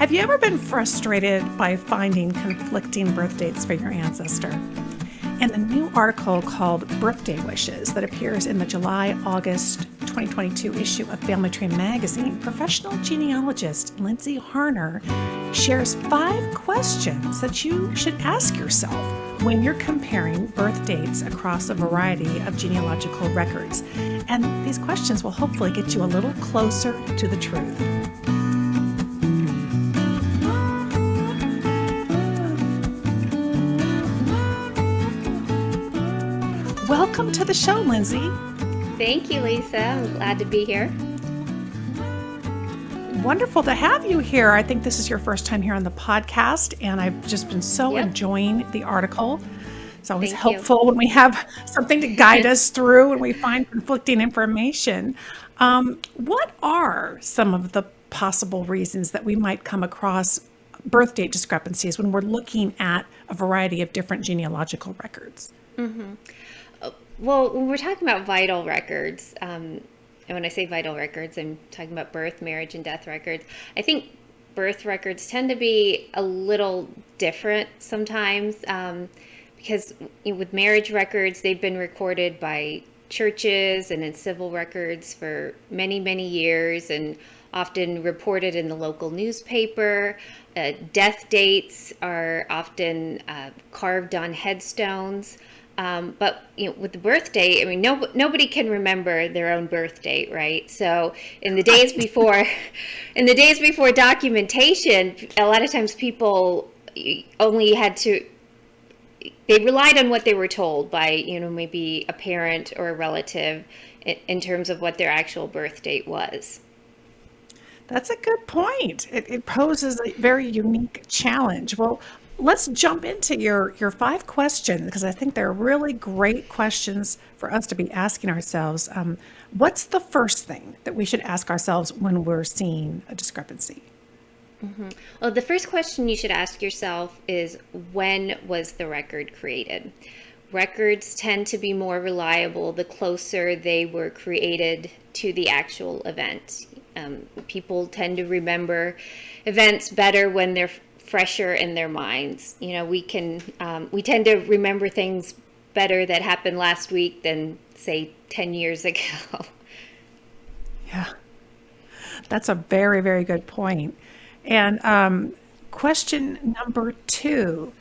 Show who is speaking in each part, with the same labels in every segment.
Speaker 1: Have you ever been frustrated by finding conflicting birth dates for your ancestor? In the new article called Birthday Wishes that appears in the July-August 2022 issue of Family Tree magazine, professional genealogist Lindsay Harner shares 5 questions that you should ask yourself when you're comparing birth dates across a variety of genealogical records. And these questions will hopefully get you a little closer to the truth. Welcome to the show, Lindsay.
Speaker 2: Thank you, Lisa. I'm glad to be here.
Speaker 1: Wonderful to have you here. I think this is your first time here on the podcast, and I've just been so enjoying the article. It's always helpful when we have something to guide us through and we find conflicting information. What are some of the possible reasons that we might come across birth date discrepancies when we're looking at a variety of different genealogical records?
Speaker 2: Mm-hmm. Well, when we're talking about vital records, and when I say vital records, I'm talking about birth, marriage, and death records. I think birth records tend to be a little different sometimes because with marriage records, they've been recorded by churches and in civil records for many, many years and often reported in the local newspaper. Death dates are often carved on headstones. But with the birth date, I mean, nobody can remember their own birth date, right? So in the days before documentation, a lot of times people only they relied on what they were told by, maybe a parent or a relative in terms of what their actual birth date was.
Speaker 1: That's a good point. It poses a very unique challenge. Well, let's jump into your 5 questions because I think they're really great questions for us to be asking ourselves. What's the first thing that we should ask ourselves when we're seeing a discrepancy?
Speaker 2: Mm-hmm. Well, the first question you should ask yourself is, when was the record created? Records tend to be more reliable the closer they were created to the actual event. People tend to remember events better when they're fresher in their minds. We tend to remember things better that happened last week than, say, 10 years ago.
Speaker 1: Yeah, that's a very, very good point. And question number 2,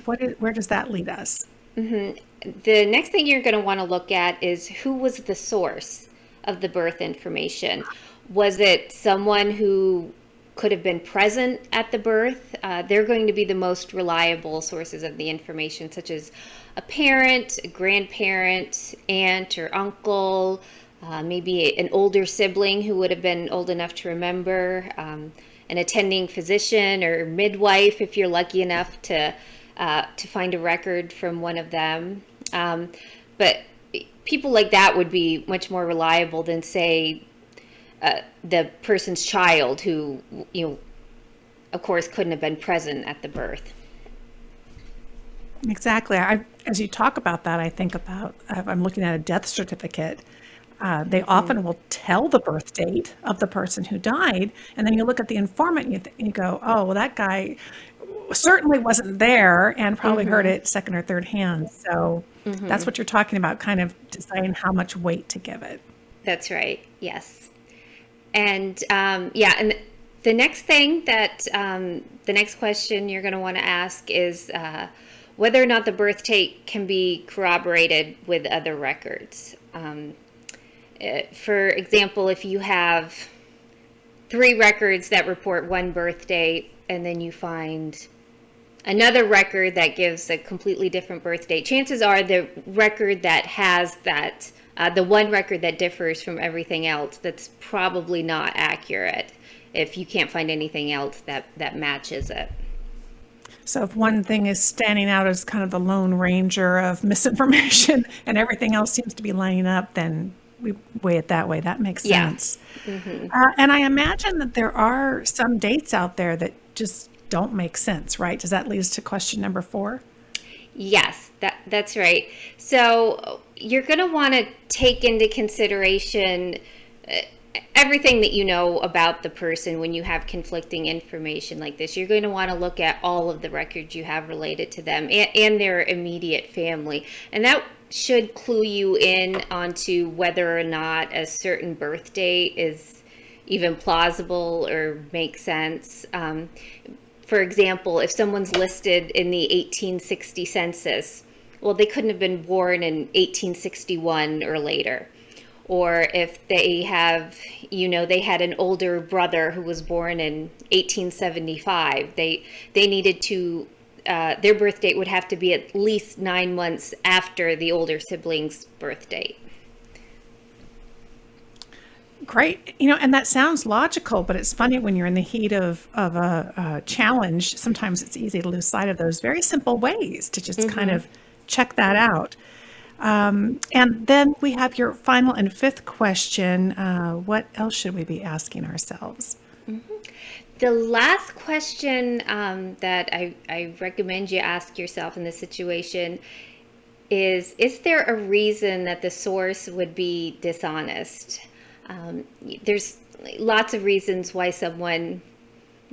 Speaker 1: where does that lead us?
Speaker 2: Mm-hmm. The next thing you're going to want to look at is, who was the source of the birth information? Was it someone who could have been present at the birth? They're going to be the most reliable sources of the information, such as a parent, a grandparent, aunt or uncle, maybe an older sibling who would have been old enough to remember, an attending physician or midwife if you're lucky enough to find a record from one of them. But people like that would be much more reliable than, say, the person's child who, of course, couldn't have been present at the birth.
Speaker 1: Exactly. As you talk about that, I think about, I'm looking at a death certificate. They often will tell the birth date of the person who died, and then you look at the informant and you go, oh, well, that guy certainly wasn't there and probably heard it second or third hand. So that's what you're talking about, kind of deciding how much weight to give it.
Speaker 2: That's right. Yes. And and the next thing the next question you're going to want to ask is whether or not the birth date can be corroborated with other records. For example, if you have 3 records that report one birth date, and then you find another record that gives a completely different birth date, chances are the record that has that the one record that differs from everything else, that's probably not accurate if you can't find anything else that matches it.
Speaker 1: So if one thing is standing out as kind of the lone ranger of misinformation and everything else seems to be lining up, then we weigh it that way. That makes sense.
Speaker 2: Mm-hmm.
Speaker 1: And I imagine that there are some dates out there that just don't make sense, right? Does that lead us to question number 4?
Speaker 2: Yes, that's right. So you're going to want to take into consideration everything that you know about the person when you have conflicting information like this. You're going to want to look at all of the records you have related to them and their immediate family. And that should clue you in onto whether or not a certain birth date is even plausible or makes sense. For example, if someone's listed in the 1860 census, well, they couldn't have been born in 1861 or later. Or if they have, they had an older brother who was born in 1875, they needed to, their birth date would have to be at least 9 months after the older sibling's birth date.
Speaker 1: Great. And that sounds logical, but it's funny when you're in the heat of a challenge, sometimes it's easy to lose sight of those very simple ways to just kind of check that out. And then we have your final and fifth question. What else should we be asking ourselves?
Speaker 2: The last question that I recommend you ask yourself in this situation is there a reason that the source would be dishonest? There's lots of reasons why someone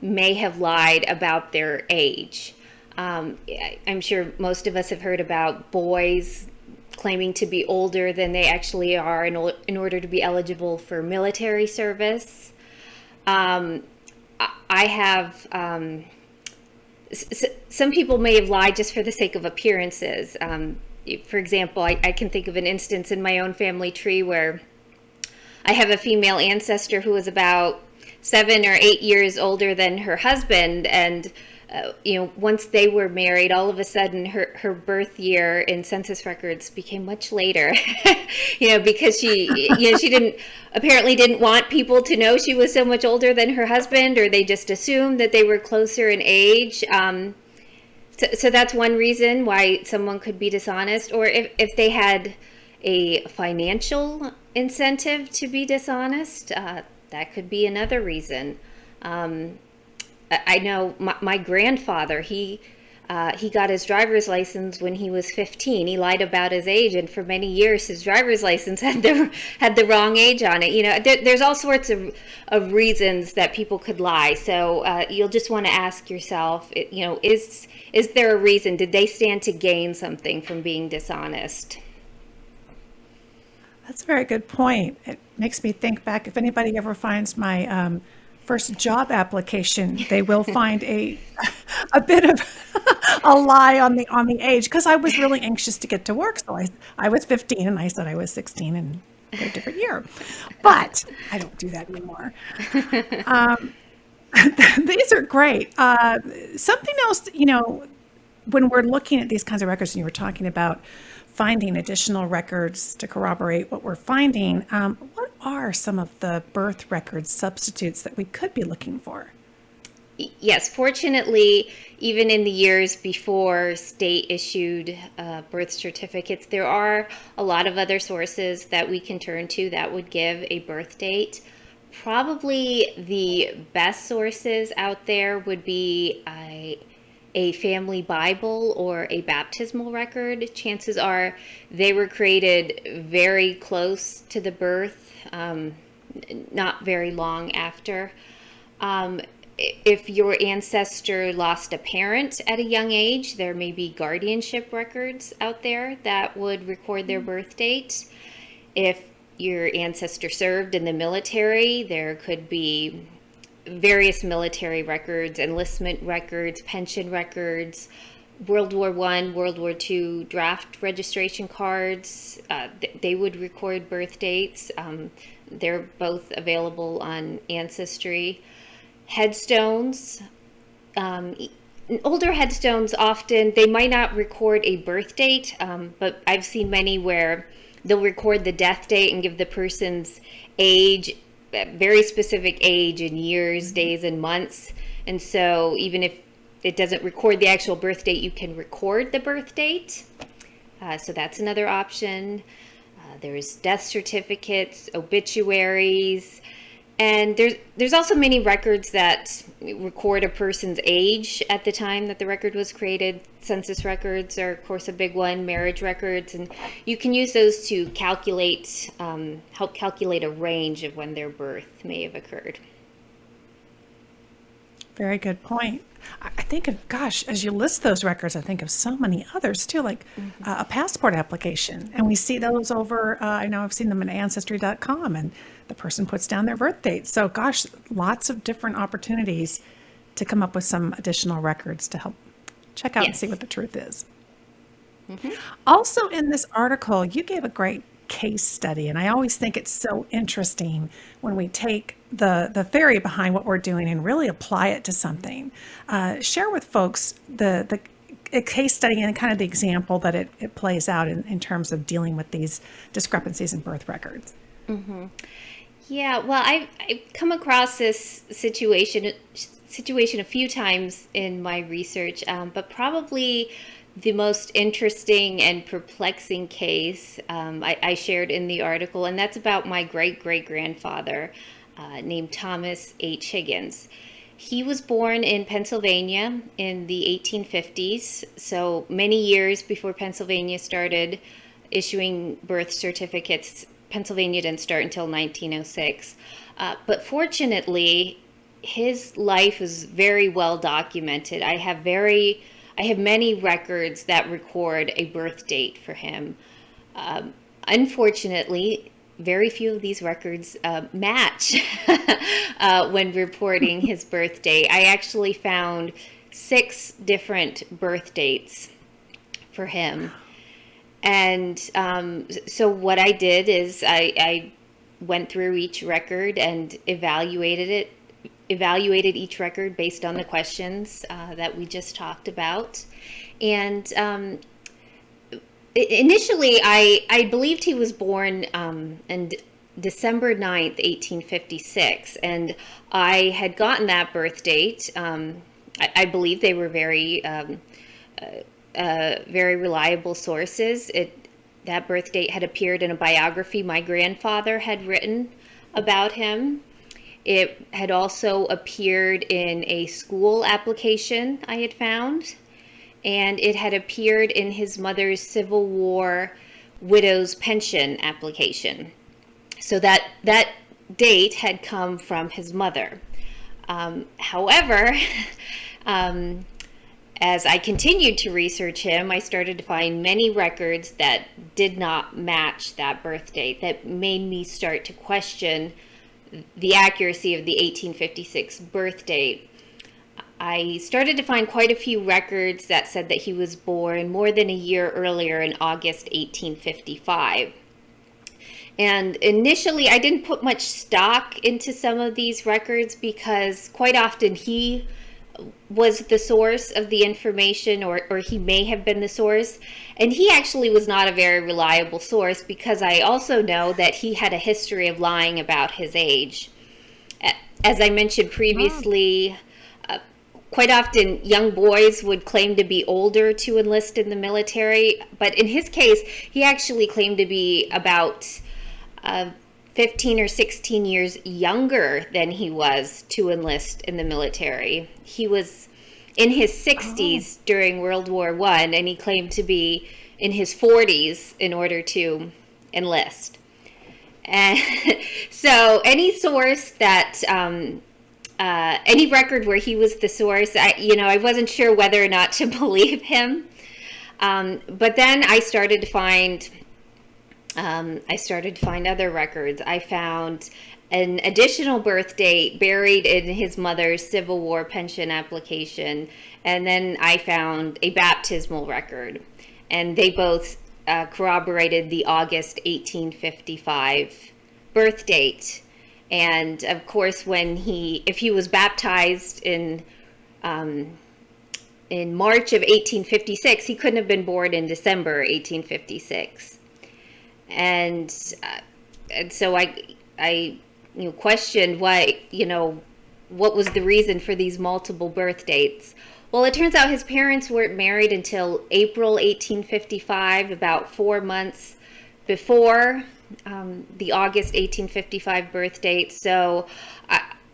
Speaker 2: may have lied about their age. I'm sure most of us have heard about boys claiming to be older than they actually are in order to be eligible for military service. I have some people may have lied just for the sake of appearances. For example, I can think of an instance in my own family tree where I have a female ancestor who was about 7 or 8 years older than her husband, and once they were married, all of a sudden her birth year in census records became much later, because she apparently didn't want people to know she was so much older than her husband, or they just assumed that they were closer in age. So that's one reason why someone could be dishonest, or if they had a financial incentive to be dishonest, that could be another reason. I know my grandfather, he got his driver's license when he was 15. He lied about his age, and for many years his driver's license had the wrong age on it. There's all sorts of reasons that people could lie. So you'll just want to ask yourself, is there a reason? Did they stand to gain something from being dishonest?
Speaker 1: That's a very good point. It makes me think back, if anybody ever finds my first job application, they will find a bit of a lie on the age, because I was really anxious to get to work. So I was 15 and I said I was 16 in a different year. But I don't do that anymore. These are great. Something else, when we're looking at these kinds of records, and you were talking about finding additional records to corroborate what we're finding, what are some of the birth record substitutes that we could be looking for?
Speaker 2: Yes, fortunately, even in the years before state issued birth certificates, there are a lot of other sources that we can turn to that would give a birth date. Probably the best sources out there would be a family Bible or a baptismal record. Chances are they were created very close to the birth, not very long after. If your ancestor lost a parent at a young age, there may be guardianship records out there that would record their birth date. If your ancestor served in the military, there could be various military records, enlistment records, pension records, World War I, World War II draft registration cards. They would record birth dates. They're both available on Ancestry. Headstones. Older headstones often, they might not record a birth date, but I've seen many where they'll record the death date and give the person's age, very specific age in years, days, and months. And so even if it doesn't record the actual birth date, you can record the birth date. So that's another option. There's death certificates, obituaries, And there's also many records that record a person's age at the time that the record was created. Census records are, of course, a big one. Marriage records, and you can use those to calculate, help calculate a range of when their birth may have occurred.
Speaker 1: Very good point. I think of, gosh, as you list those records, I think of so many others too, like a passport application. And we see those over, I know I've seen them in ancestry.com, and the person puts down their birth date. So, gosh, lots of different opportunities to come up with some additional records to help check out and see
Speaker 2: Yes.
Speaker 1: what the truth is. Also, in this article, you gave a great case study, and I always think it's so interesting when we take the theory behind what we're doing and really apply it to something. Share with folks the a case study and kind of the example that it plays out in terms of dealing with these discrepancies in birth records.
Speaker 2: Yeah, well, I've come across this situation a few times in my research, but probably the most interesting and perplexing case I shared in the article, and that's about my great-great-grandfather named Thomas H. Higgins. He was born in Pennsylvania in the 1850s, so many years before Pennsylvania started issuing birth certificates. Pennsylvania didn't start until 1906. But fortunately, his life is very well documented. I have many records that record a birth date for him. Unfortunately, very few of these records match when reporting his birth date. I actually found 6 different birth dates for him. And so what I did is I went through each record and evaluated each record based on the questions that we just talked about. And initially, I believed he was born on December 9th, 1856. And I had gotten that birth date. I believe they were very reliable sources. That birth date had appeared in a biography my grandfather had written about him. It had also appeared in a school application I had found, and it had appeared in his mother's Civil War widow's pension application. So that date had come from his mother. However, as I continued to research him, I started to find many records that did not match that birth date, that made me start to question the accuracy of the 1856 birth date. I started to find quite a few records that said that he was born more than a year earlier in August 1855. And initially, I didn't put much stock into some of these records because quite often he was the source of the information, or he may have been the source. And he actually was not a very reliable source because I also know that he had a history of lying about his age. As I mentioned previously, quite often young boys would claim to be older to enlist in the military, but in his case, he actually claimed to be about 15 or 16 years younger than he was to enlist in the military. He was in his 60s during World War I, and he claimed to be in his 40s in order to enlist. And so any source that, any record where he was the source, I wasn't sure whether or not to believe him. But then I started to find other records. I found an additional birth date buried in his mother's Civil War pension application, and then I found a baptismal record, and they both corroborated the August 1855 birth date. And of course, if he was baptized in March of 1856, he couldn't have been born in December 1856. And so I questioned why, what was the reason for these multiple birth dates. Well, it turns out his parents weren't married until April 1855, about 4 months before the August 1855 birth date. So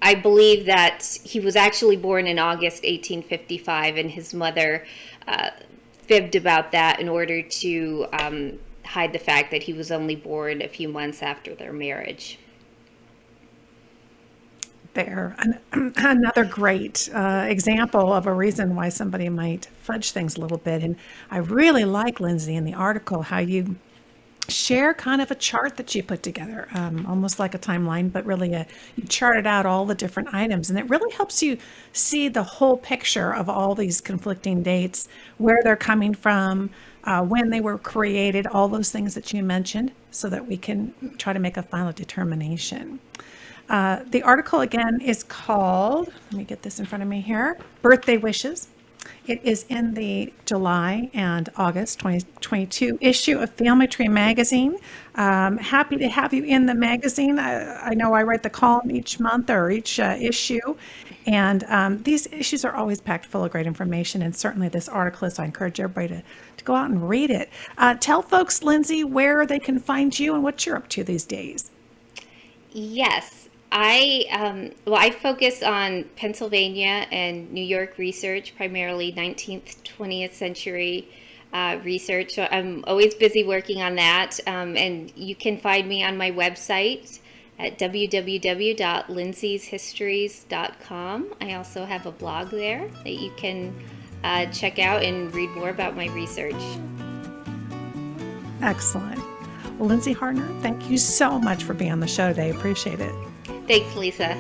Speaker 2: I believe that he was actually born in August 1855, and his mother fibbed about that in order to hide the fact that he was only born a few months after their marriage.
Speaker 1: There, another great example of a reason why somebody might fudge things a little bit. And I really like, Lindsay, in the article, how you share kind of a chart that you put together, almost like a timeline, but really you charted out all the different items. And it really helps you see the whole picture of all these conflicting dates, where they're coming from, when they were created, all those things that you mentioned, so that we can try to make a final determination. The article again is called, let me get this in front of me here, Birthday Wishes. It is in the July and August 2022 issue of Family Tree Magazine. Happy to have you in the magazine. I know I write the column each month or each issue, and these issues are always packed full of great information, and certainly this article is. So I encourage everybody to go out and read it. Tell folks, Lindsay, where they can find you and what you're up to these days.
Speaker 2: Yes. I focus on Pennsylvania and New York research, primarily 19th, 20th century research. So I'm always busy working on that. And you can find me on my website at www.lindsayshistories.com. I also have a blog there that you can check out and read more about my research.
Speaker 1: Excellent. Well, Lindsay Hartner, thank you so much for being on the show today. Appreciate it.
Speaker 2: Thanks, Lisa.